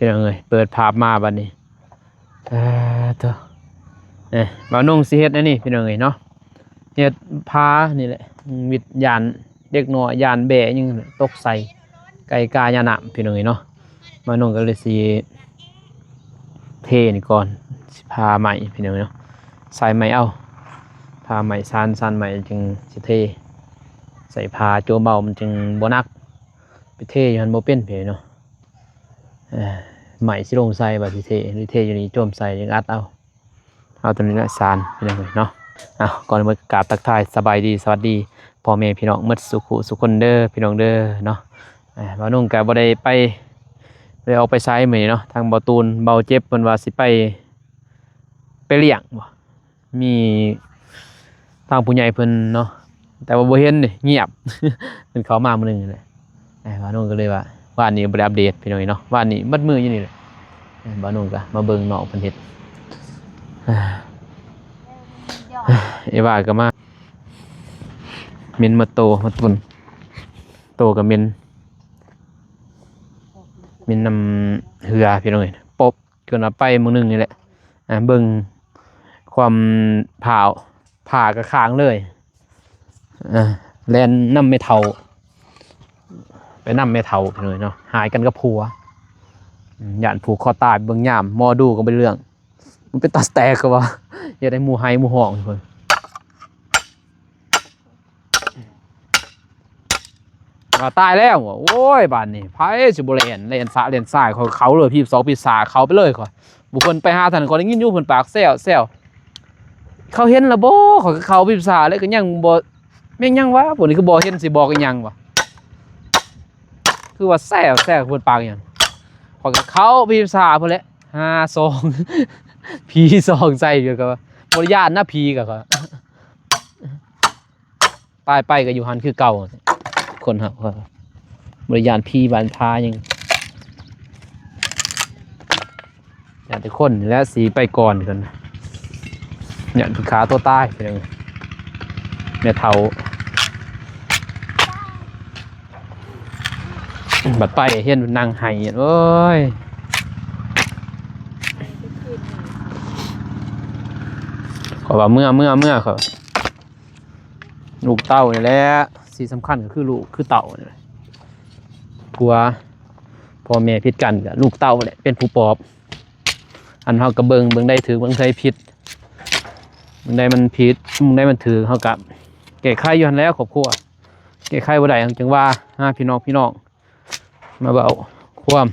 พี่น้องเอ้ยเปิดภาพมาบัดนี้ตัวบ่าวนุ่งสิเฮ็ดอันนี้พี่น้องเอ้ยเนาะเฮ็ดพานี่แหละวิทยานเด็กน้อยยานแบะยังตกใส่ไก่กายานะพี่น้องเอ้ยเนาะบ่าวนุ่งก็เลยสิเทนี่ก่อนสิพาใหม่พี่น้องเอ้ยเนาะใส่ใหม่เอาพาใหม่ซานใหม่จึงสิเทใส่พาโจเบามันจึงบ่นักไปเทอยู่หั่นบ่เป็นพี่เนาะใหม่สิลงใส่บาดสิเทหรือเทอยู่นี่โจมใส่ยังอัดเอาตัวนี้ละซานพี่น้องเนาะก่อนเมื่อกราบทักทายสบายดีสวัสดีพ่อแม่พี่น้องหมดสุขคนเด้อพี่น้องเด้อเนาะบ่าวนุ่งก็บ่ได้ไปเลยออกไปไสมื้อนี้เนาะทางบ่าวตูนเบาเจ็บเพิ่นว่าสิไปเลี้ยงบ่มีทางผู้ใหญ่เพิ่นเนาะแต่ว่าบ่เห็นนี่เงียบ เพิ่นเข้ามามื้อนึงแหละบ่าวนุ่งก็เลยว่าว่านนี้บ่ได้อัปเดตพี่น้องเนาะว่านนี้มัดมืออยู่นี่แหละบ่าวนุ่งก็มาเบิ่งน้องเพิ่นเฮ็ดว่าก็มาเมนมาโตมาตุนโตกับเมนนำเหือพี่น้องเอ้ยปบจนเอาไปมื้อนึงนี่แหละเบิ่งความผ่ากระค้างเลยแล่นนำไม่เท่าไปนำไม่เท่าพี่น้องเนาะหายกันกับผัวย่านผูกคอตายเบิ่งยามมอดูก็เป็นเรื่องมันเป็นตาแตกก็ว่าอย่าได้หมู่ไห้หมู่ห้องทุกคนตายแล้วโอ้ยบ้านนี้ไผสิบ่เล่นสะเล่นสายเขาเลยพี่2พี่3เขาไปเลยก่อนบุคคลไปหาท่านก็ได้ยินอยู่เพิ่นปากแซวเขาเห็นแล้วบ่เขาพี่สาแล้วก็ยังบ่แม่งยังวะพวกนี้คือบ่เห็นสิบอกอีหยังวะคือว่าแซวเพิ่นปากอีหยังขอยก็เขาพี่สาพุ่นแหละ5 2ผี2ใส่อยู่ก็บ่ญาตินะผีก็ตายไปก็อยู่หันคือเก่าคนหักบริยานพีบานพายังอยากจะคนและสีไปก่อนกันเนี่ยคือขาตัวใต้ไปเลยแม่เทาบัดไปเห็นนางไห้เอ้ยขอว่าเมื่อเขาลูกเต่านี่แหละสิ่งสำคัญก็คือลูกคือเต่าเนี่ยกลัวพ่อแม่พิษกันกับลูกเต่าแหละเป็นผู้ปอบอันเขากระเบิงได้ถือเบิงใช้พิษเบิงได้มันพิษเบิงได้มันถือเขากับแก่ไข่อยู่หันแล้วครอบครัวแก่ไข่บ่ได้จังว่าพี่น้องมาเบาความ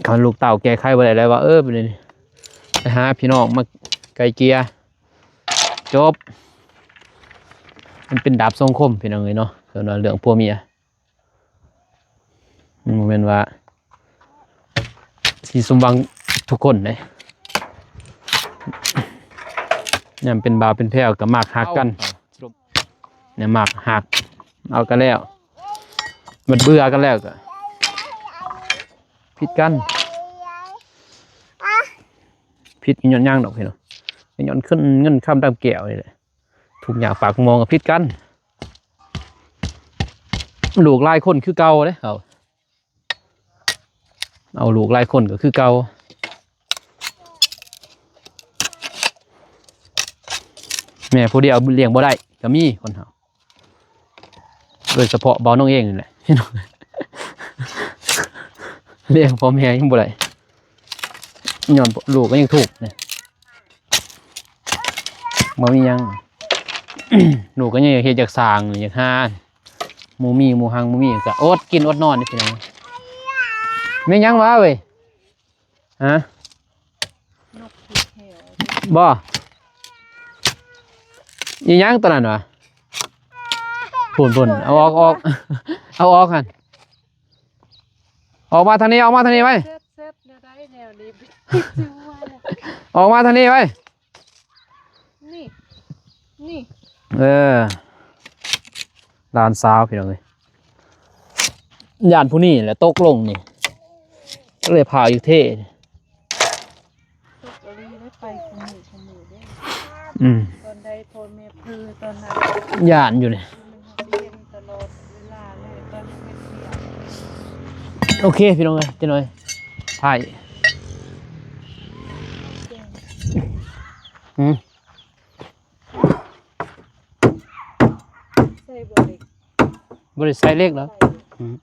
เขาลูกเต่าแก่ไข่บ่ได้แล้วว่าไปเลยไปหาพี่น้องมาไกลเกลี่ยจบมันเป็นดาบทรงคมพี่น้องเลยเนาะเรื่องผัวเมียมันเป็นว่าสีสมหวังทุกคนเลยเนี่ยเป็นบ่าวเป็นแพ้วกับหมากหักกันเนี่ยหมากหักเอากันแล้วมันเบื่อกันแล้วก็พิดกันพิดกินย่างดอกพี่น้องย้อนขึ้นเงินข้ามดำแก้วนี่แหละทุกอย่างฝากมองกับพิษกันลูกลายคนคือเก่าเลยเอาลูกลายคนก็คือเก่าแม่ผู้เดียวเลี้ยงบ่ได้ก็มีคนเขาโดยเฉพาะบ่าวน้องเองนี่แหละพี่น้องเลี้ยงพ่อแม่ยังบ่ได้ย้อนลูกก็ยังถูกเนี่ยบ่มียังหนูก็ยังเฮ็ดจากสร้างอยากหาหมูหังหมูมีก็อดกินอดนอนนี่พี่น้องไม่ยังวะเว้ยฮะบ่อีหยังตัวนั้นวะพุ่นเอาออกเอาออกกันออกมาทางนี้ไว้ออกมาทางนี้ไว้นี่ลานสาวพี่น้องเลยยานผู้นี่แหละตกลงนี่ก็เลยพาอยู่เท่ตอนใดโทนเมียพือตอนนั้นยานอยู่เนี่ย โอเคพี่น้องเอ้ยเจ้าหน่อยถ่ายอืม ใส่บ่เล็ก บริษัทเล็กแล้ว ใส่ อืม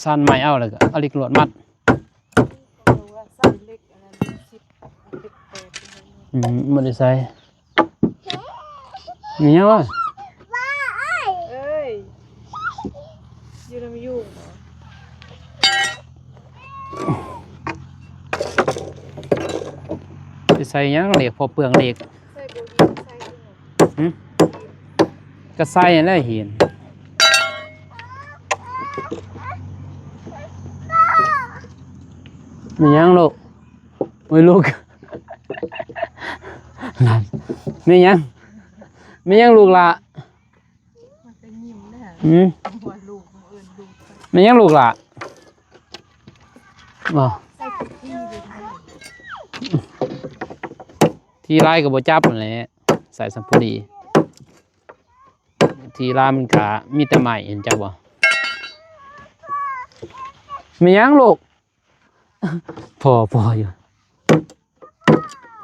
สั้นไม่เอาเลยก็เอาลิกลวดมัด เพราะว่าใส่เล็กอันนั้น10 18บริษัทมียังวะ เอ้ยอยู่นำยุ่งเหรอบ ริษัทยังเหล็กพอเปลืองเหล็ก ใส่บ่ยิงใส่ที่ไหน ก็ใส่แล้วเห็นมียังลูกไม่ลูก นั่นมียังลูกละ มันจะยิ้มนะฮะ หัวลูกของเอิญลูกไป มียังลูกละบ่ ใส่ทุกที่เลยนะ ที่ไล่กับบ่จับนั่นแหละใส่สัมพุดีที่ร้านมันกะมีแต่ใหม่เห็นจักบ่มียังลูก พออยู่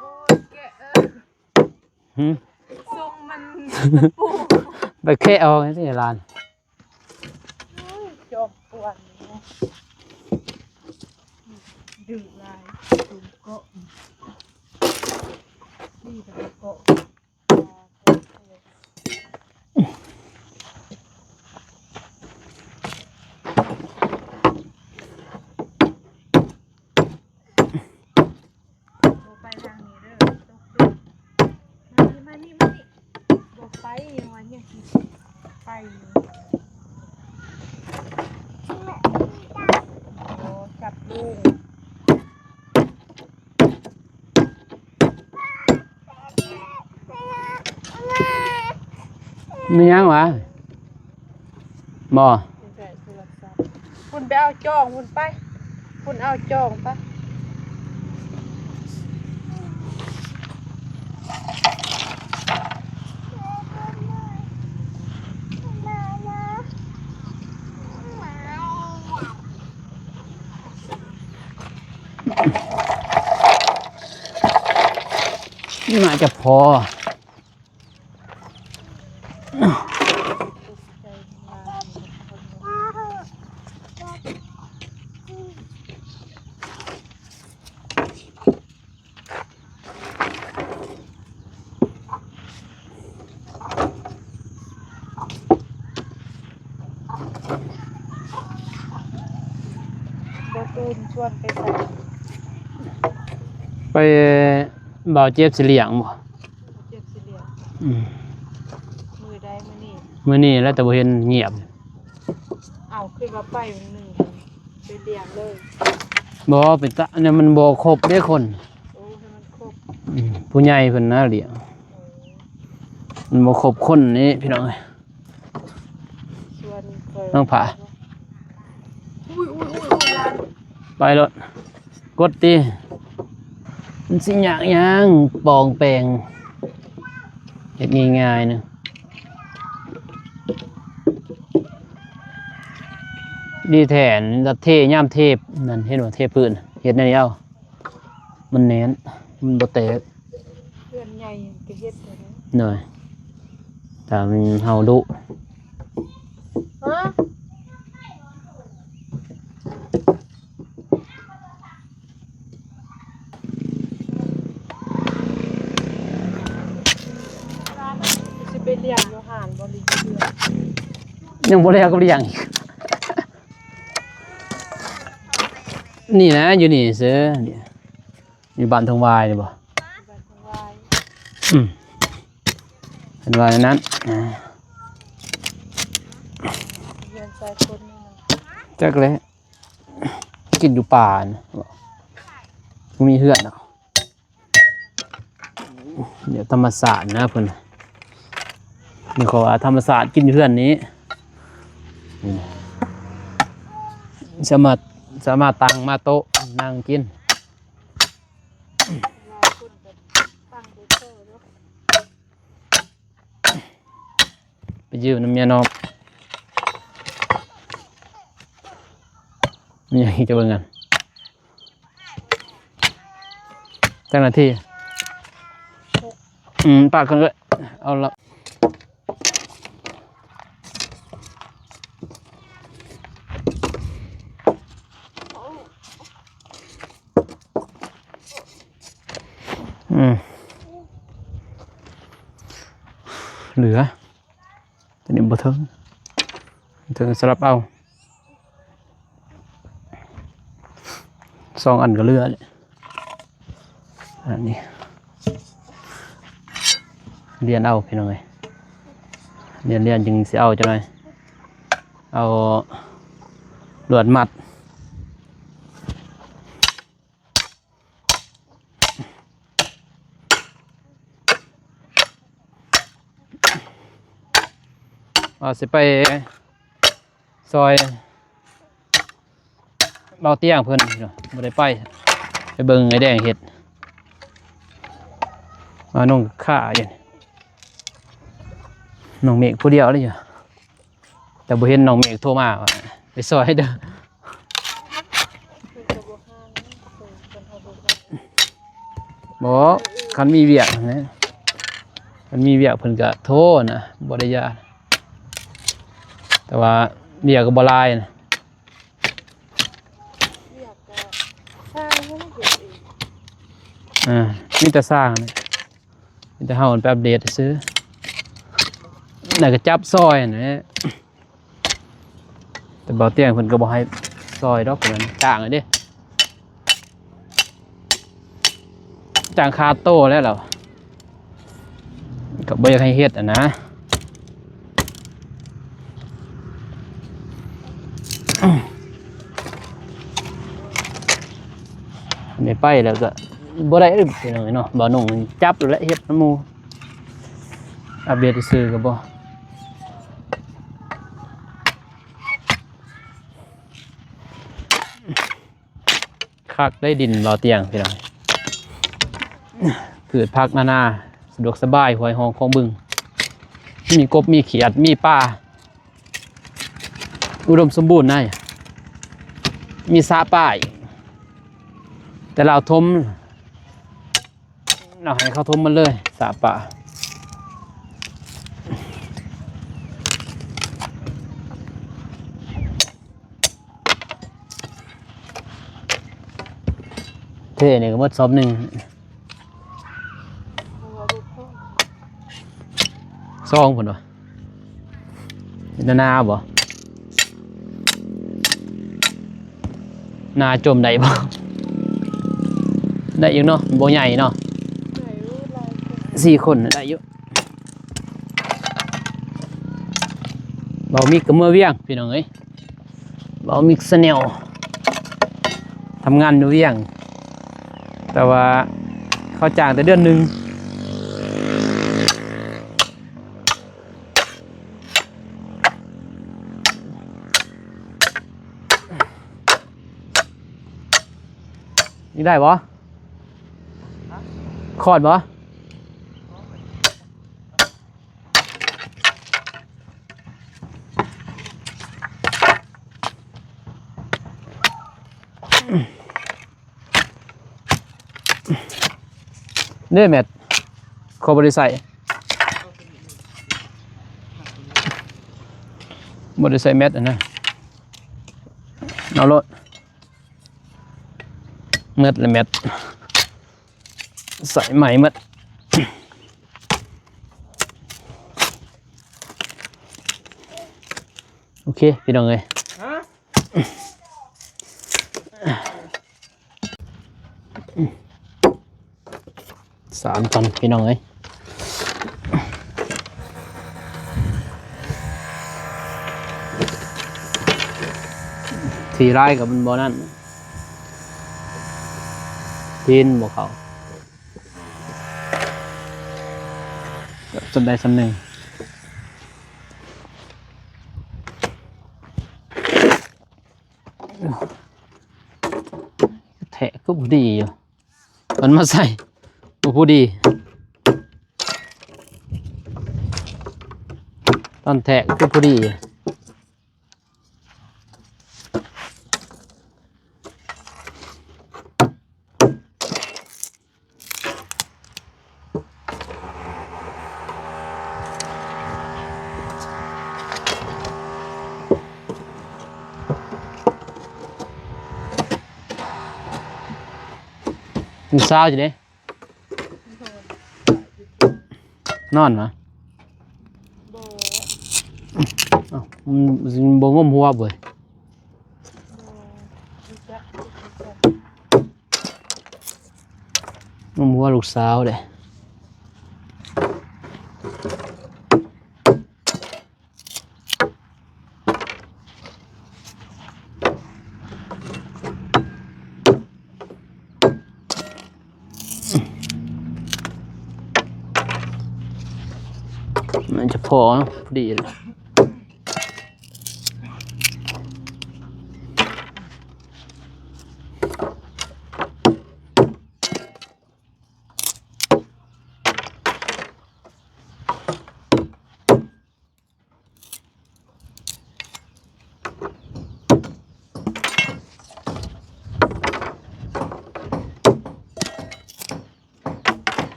โอ้ยแกะหึ ทรงมันปู ไปแค่เอาที่ร้าน จอมปวนเนาะดื้อลายดูเกาะนี่แต่เกาะไปทางนี้เด้อตกเด้อมานี่บอกไปยังวันยังคิดไปอยู่โอ้จับลูก มียังวะบ่ ใส่โทรศัพท์คุณไปเอาจองคุณไปคุณเอาจองไป น่าจะพอบ่ตูนชวนไปใส่ ไปบ่าวเจ็บสิเลี้ยงบ่ เจ็บสิเหลียว อืม มือได้มื้อนี้ มื้อนี้แล้วแต่บ่เห็นเงียบ เอาขึ้นมาไปมื้อหนึงไปเลี้ยงเลย บ่เป็นตะเนี่ยมันบ่ครบเด้คน โอ้ให้มันครบ ผู้ใหญ่เพิ่นน่าเลี้ยงมันบ่ครบคนนี่พี่น้องเอ้ย ชวนเคย น้องผา อุ้ยร้าน ไปรถกดติมันสิยากหยังปองแปลงเฮ็ดง่ายๆนึงดีแทนจะเทย่ามเทพนั่นเห็นบ่เทพื้นเฮ็ดแนวนี้เอามันแน่นมันบ่แตก เพื่อนใหญ่ก็เฮ็ดเลยนะ หน่อยแต่มันเฮาดุ ฮะร้านสิไปเลี้ยงอยู่หานบ่หรืออยู่เรือน ยังบ่แล้วก็เลี้ยงอีก นี่นะอยู่นี่เสือนี่อยู่บ้านทงวายนี่บ่ บ้านของวาย เป็นว่าอย่างนั้น เรือนชายคนนี่นะ จักเลยกินอยู่ป่านะบ่มีเหือนเนาะเดี๋ยวธรรมศาสตร์นะเพิ่นนี่เขาว่าธรรมศาสตร์กินอยู่เหือนนี้นี่นะสามารถตั้งมาโต๊ะนั่งกิน ลายคนแบบตั้งเบเตอร์เนาะ ไปยืมน้ำเมียน้อง มีอย่างนี้จะเบิ่งกันจังนาทีปากกันเลยเอาละเหลือตัวนี้บ่ถึงสลับเอา2 อันก็เหลือเลยอันนี้เรียนเอาพี่น้องเอ้ยเรียนจึงสิเอาจังได๋เอาลวดมัดสิไปซอยเบาเตี้ยงเพิ่นเนาะบ่ได้ไปเบิ่งไอ้แดงเฮ็ดมาน้องข้าอยู่น้องเมฆผู้เดียวเลยอยู่แต่บ่เห็นน้องเมฆโทรมาว่าไปซอยเด้อบ่คันมีเวียกนะคันมีเวียกเพิ่นก็โทรนะบ่ได้ยาแต่ว่าเวียกก็บ่หลายนะ อยากจะสร้างให้มันเกิดเอง มีแต่สร้างนะมีแต่เฮาไปอัปเดตซื้อน่ะก็จับซอยนะแต่เบาเตียงเพิ่นก็บ่ให้ซอยดอกเพิ่นจ้างเด้จ้างคาโต้แล้วเหรอก็บ่อยากให้เฮ็ดนะไม่ไปแล้วก็บ่ได้พี่น้องเนาะบ่นุ่งจับแล้วเฮ็ดน้ำหมู่อัปเดตซื้อก็บ่คักได้ดินเบาเตียงพี่น้องพืชผักนานาสะดวกสบายหอยหองของบึงมีกบมีเขียดมีปลาอุดมสมบูรณ์ได้มีสาป่ายแต่เราทมเราให้เขาทมมันเลยสาป่าเท่เนี่ยก็หมดซอบหนึ่งซองผลวะนาบ่นาจมได้บ่ได้อยู่เนาะบ่ใหญ่เนาะ4 คนได้อยู่เบามิกกับเมื่อเวียงพี่น้องเอ้ยเบามิกสแนลทำงานอยู่เวียงแต่ว่าเขาจ้างแต่เดือนหนึ่งนี่ได้บ่คอดบ่เนี่ยแมทขอบริษัทบริษัทแมทนะเอารถเม็ดละเม็ดใส่ใหม่เม็ดโอเคพี่น้องเลย3 ตันพี่น้องเอ้ยทีไร่กับมันบ่นั่นทีนบ่เขาจนได้สำหนึ่งแทะก็ผู้ดีอยู่มันมาใส่ผู้ดีตอนแทะก็ผู้ดี มึงเศร้าจิเด้นอนมา โบ อ้าวมันบ่งมหัวเบ่ย ดิจะ งมหัวลูกสาวเด้มันจะพอเนอะพอดีเลย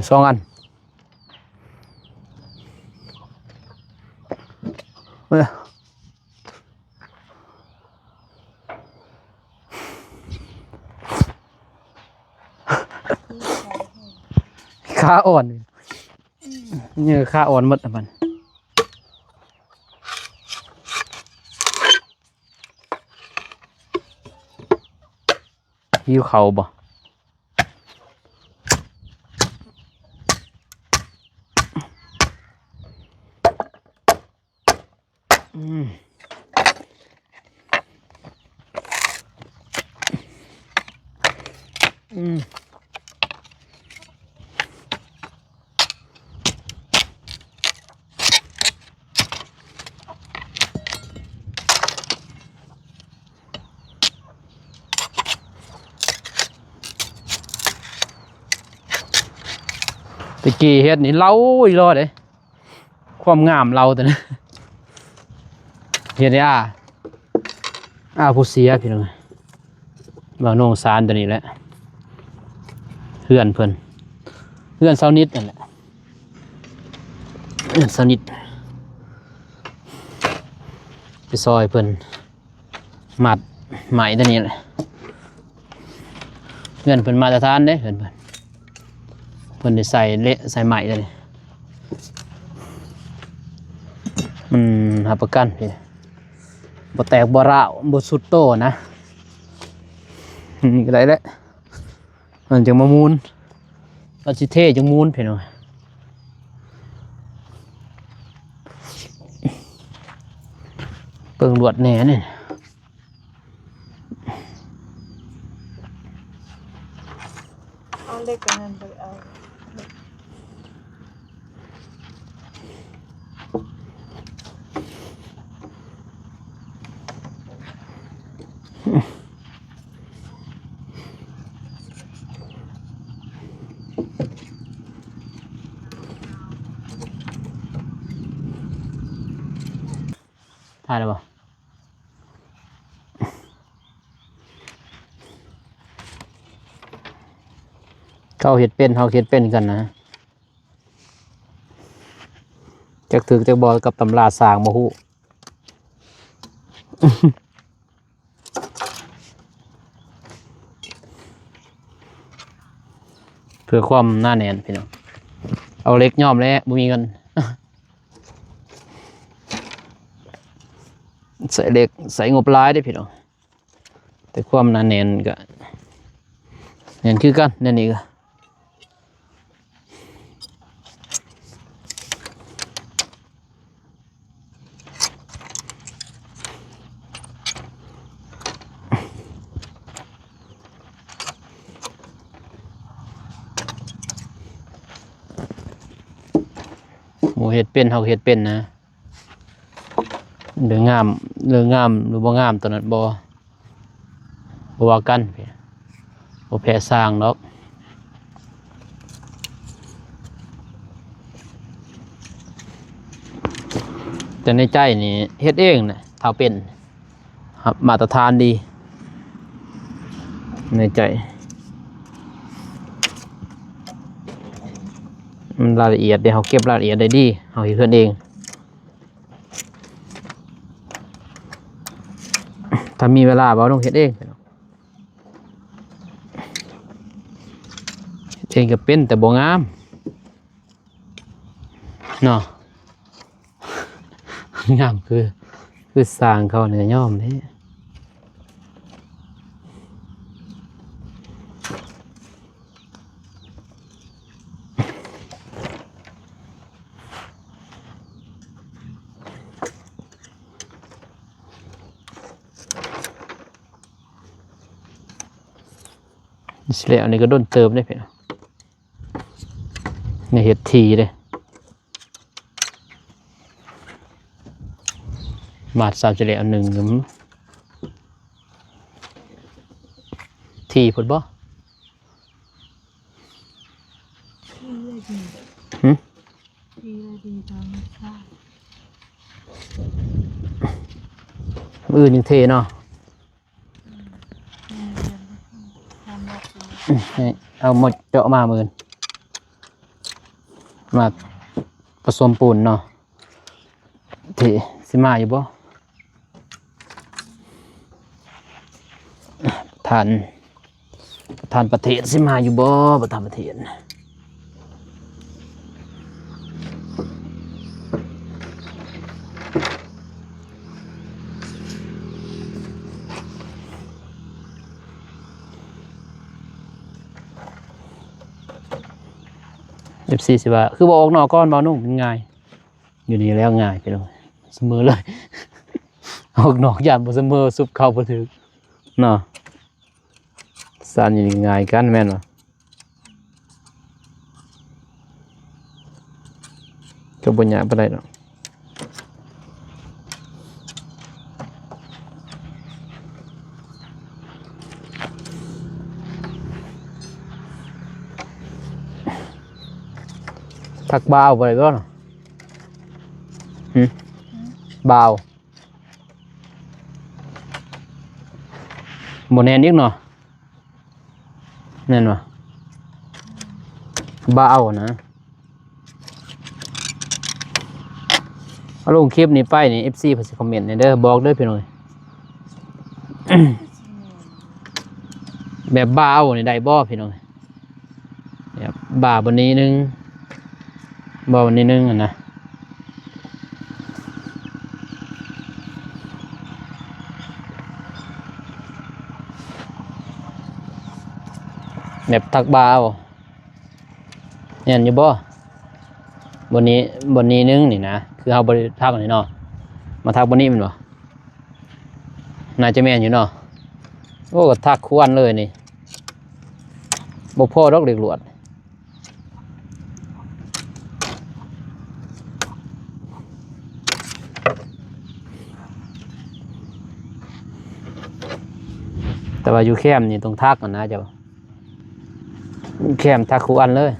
สองอันเว้ยขาอ่อนเนี่ยขาอ่อนหมดอ่ะมันหิวเขาบ่ตะกี้เฮ็ดนี่เล่าอีรอดเลยความงามเราแต่นะเฮ็ดได้ผู้เสียพี่น้องบ่าวโหน่งซานตัวนี้แหละเพื่อนเพิ่นเพื่อนเซานิดนั่นแหละเพื่อนเซานิดไปซอยเพิ่นหมัดไหมตัวนี้แหละเพื่อนเพิ่นมาตรฐานเด้เพิ่นได้ใส่เละใส่ไหมตัวนี้มันหาประกันพี่บ่แตกบ่ร้าวบ่สุดโตนะนี่ก็ได้แหละมันจะมามูลเราสิเท่จังมูลพี่น้องเปิงลวดแหน่นี่ เอาเล็กกันนั่นไปเอา ถ่ายแล้วบ่เขาเฮ็ดเป็นเขาเฮ็ดเป็นกันนะจักถึกจักบ่กับตำราสร้างบ่ฮู้ เพื่อความหน้าแน่นพี่น้องเอาเล็กย่อมแล้วบ่มีเงิน ใส่เล็กใส่งบหลายได้พี่น้องแต่ความหนาแน่นก็แน่นคือกันแน่นอีกหมูเห็ดเป็นเฮาเห็ดเป็นนะเรื่องงามหรือบ่งามตัวนั้นบ่ บ่ว่ากันบ่แพ้สร้างดอกแต่ในใจนี่เฮ็ดเองน่ะถ้าเป็นครับมาตรฐานดีในใจมันรายละเอียดเดี๋ยวเขาเก็บรายละเอียดได้ดีเขาเฮ็ดเพิ่นเองถ้ามีเวลาบ่ต้องเฮ็ดเองเฮ็ดเองก็เป็นแต่บ่งามเนาะ งามคือสร้างเขาเนี่ยย่อมนี่สิแล้วอันนี้ก็โดนเติมได้เพียงเนี่ยเห็ดทีเลยมาดสามสิแล้วหนึ่งทีพุ่นบ่หึ ดีเลยดีธรรมชาติ มือหนึ่งเทเนาะเอาหมดเจาะมามือนมาผสมปูนเนาะเทสิมาอยู่บ่ทานประเทศสิมาอยู่บ่ประธานประเทศ14สิว่าคือบ่ออกนอกก้อนบ่นุ่มเป็นง่ายอยู่นี่แล้วง่ายไปเลยเสมอเลย ออกนอกยามบ่เสมอซุบเข้าบ่ถึกเนาะสานอยู่นี่ง่ายกันแม่นบ่ก็บ่ยากปานใดดอกทักบ่าวไปก็เนาะบ่าวบ่แน่นอีกเนาะแน่นบ่บ่าวนะเอาลงคลิปนี้ไปนี่ FC เพิ่นสิคอมเมนต์ให้เด้อบอกเด้อพี่น้อง แบบบ่าวนี่ได้บ่พี่น้องแบบบ่าบนนี้นึงบ่าบนนี้นึงอ่ะนะแบบทักบ่าวเนี่ยอยู่บ่บนนี้นึงนี่นะคือเอาบริทักอันนี้เนาะมาทักบนนี้มันบ่น่าจะแม่นอยู่เนาะโอ้ก็ทักควรเลยนี่บ่พอดอกเด็กหลวดแต่ว่าอยู่แคมป์นี่ต้องทักกันนะเจ้าแคมป์ทักควรเลย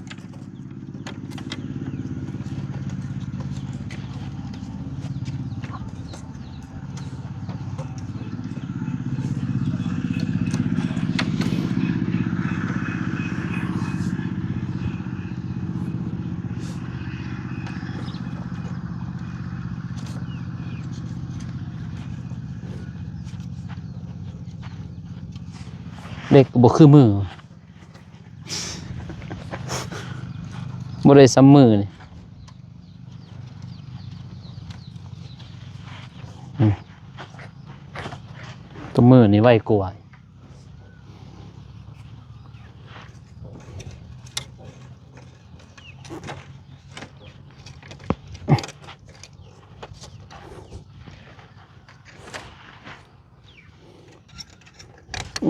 เด็กบ่คือมือบ่ได้ซ้ำมือนี่ตัวมือนี่ไวกว่า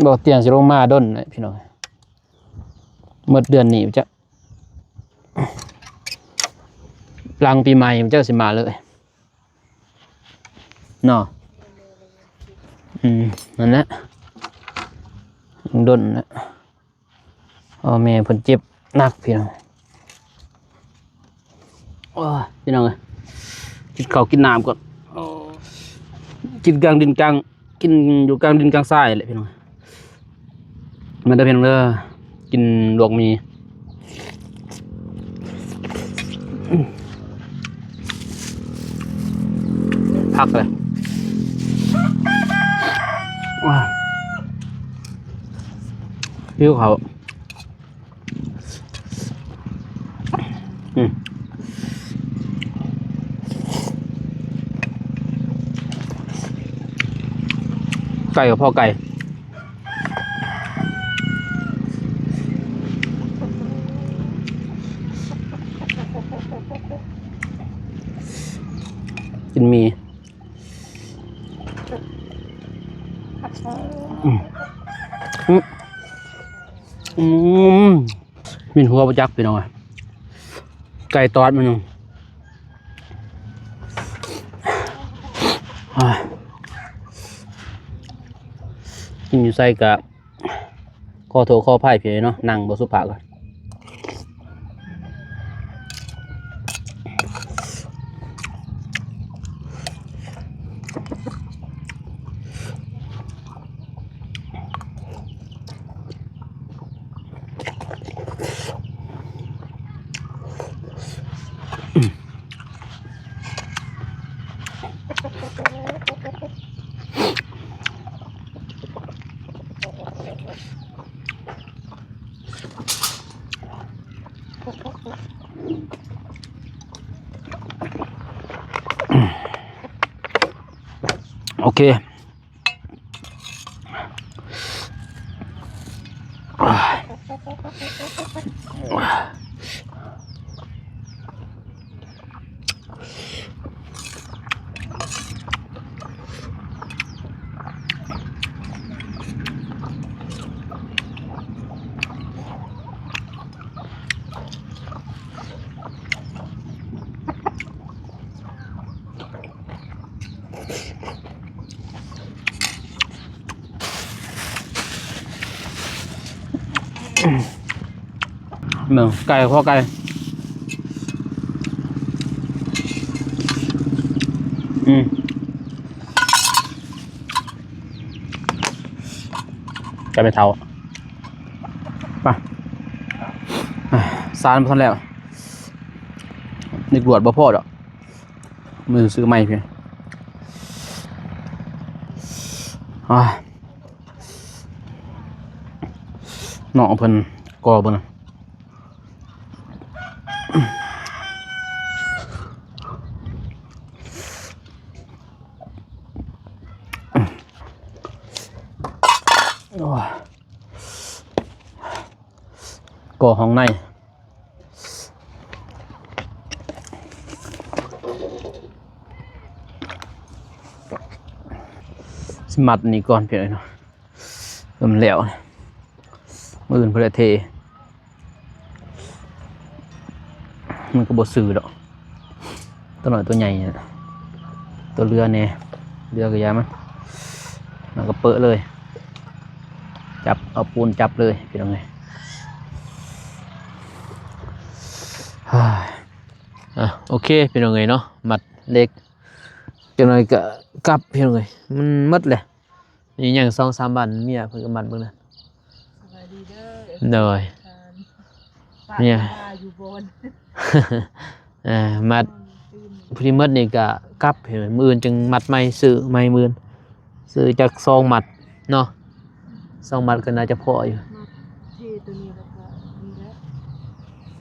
บ่เตียงสิลงมาด้นนะพี่น้องหมดเดือนนี้จะหลังปีใหม่มันจะสิมาเลยเนาะนั่นแหละ ดนนะแม่เพิ่นเจ็บหนักพี่น้องโอ้ยพี่น้องเอ้ยกินข้าวกินน้ำก่อนกินกลางดินกลางกินอยู่กลางดินกลางทรายแหละพี่น้องมันได้พี่น้องเด้อกินลวกหมีพักเลยหิวเขาวไก่กับพ่อไก่กินหมีมีหัวประจักษ์ไปหน่อยไก่ตอดมันนึงกินอยู่ใส่กับข้อโถข้อไผ่เพียเนาะนั่งบนสุภาก่อนโอเคเมืองไก่พ่อไก่ไก่ไม่เท่าไปสารมาทันแล้วนึกรวดบ่พอดอกมือซื้อใหม่เพียงน้องเพิ่นก่อบ่นะก่อห้องในสมัดนี่ก่อนเพียงเนาะเริ่มแล้วมืออื่นเพื่อเทมันก็บดสื่อดอกตัวหน่อยตัวใหญ่เนี่ยตัวเรือเนี่ยเรือกระยามันมันก็เปอะเลยจับเอาปูนจับเลยเป็นยังไงโอเคเป็นยังไงเนาะมัดเล็กจังเลยก็กลับเป็นยังไงมันมัดเลยนี่อย่าง2-3 วันเมียเพิ่งก็มัดเบิ่งนะเลยเนี่ยอยู่บน มัดพรีมัดนี่ก็กลับเห็นมืออื่นจึงมัดไม่ซื้อไม่มือซื้อจากซองมัดเนาะซองมัดก็น่าจะพออยู่เทตัวนี้แล้วก็นี่แหละ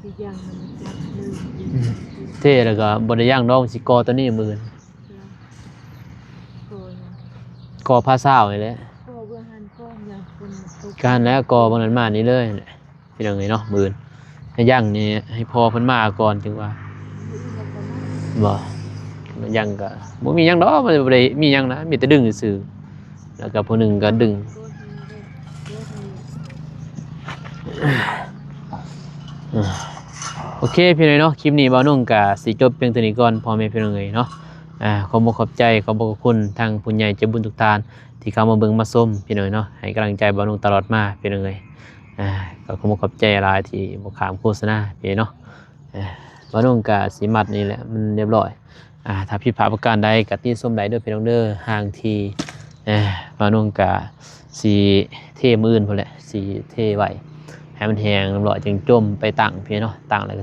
สิย่างมันจับเลยเทแล้วก็บ่ได้ย่างดอกสิกอตัวนี้มือก่อผ้าเศร้าเลยแหละการแล้วก่อบางนั้นมานี่เลยเป็นยังไงเนาะมือให้ย่างนี่ให้พอเพิ่นมาก่อนถึงว่าบ่ย่างก็บ่มีหยังดอกมันบ่ได้มีหยังนะมีแต่ดึงซื่อแล้วก็ผู้หนึงก็ดึงโอเคพี่น้องเนาะคลิปนี้บ่าวนุ่งก็สิจบเพียงเท่านี้ก่อนพ่อแม่พี่น้องเอ้ยเนาะ ขอบขอบใจขอบคุณทางผู้ใหญ่ใจบุญทุกท่านที่เข้ามาเบิ่งมาส้มพี่น้อยเนาะให้กำลังใจบ่าวนุ่งตลอดมาพี่น้อยก็ขอบขอบใจหลายที่บ่ขามโฆษณาพี่เนาะบ่าวนุ่งก็สิมัดนี่แหละมันเรียบร้อยถ้าผิดพลาดประการใดก็ติส้มใดเด้อพี่น้องเด้อห่างที่บ่าวนุ่งก็สิเทมื้ออื่นพุ่นแหละสิเทไว้ให้มันแห้งเรียบร้อยจึงจมไปตั้งพี่เนาะตั้งแล้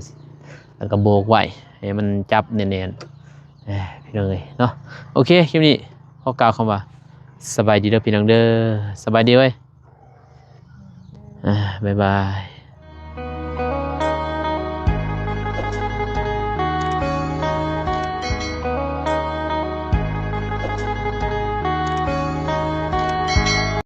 วก็โบกไว้ให้มันจับแน่นๆพี่น้องเอ้ยเนาะโอเคคลิปนี้ขอกล่าวคำว่าสบายดีเด้อพี่น้องเด้อสบายดีเว้ยบ๊ายบาย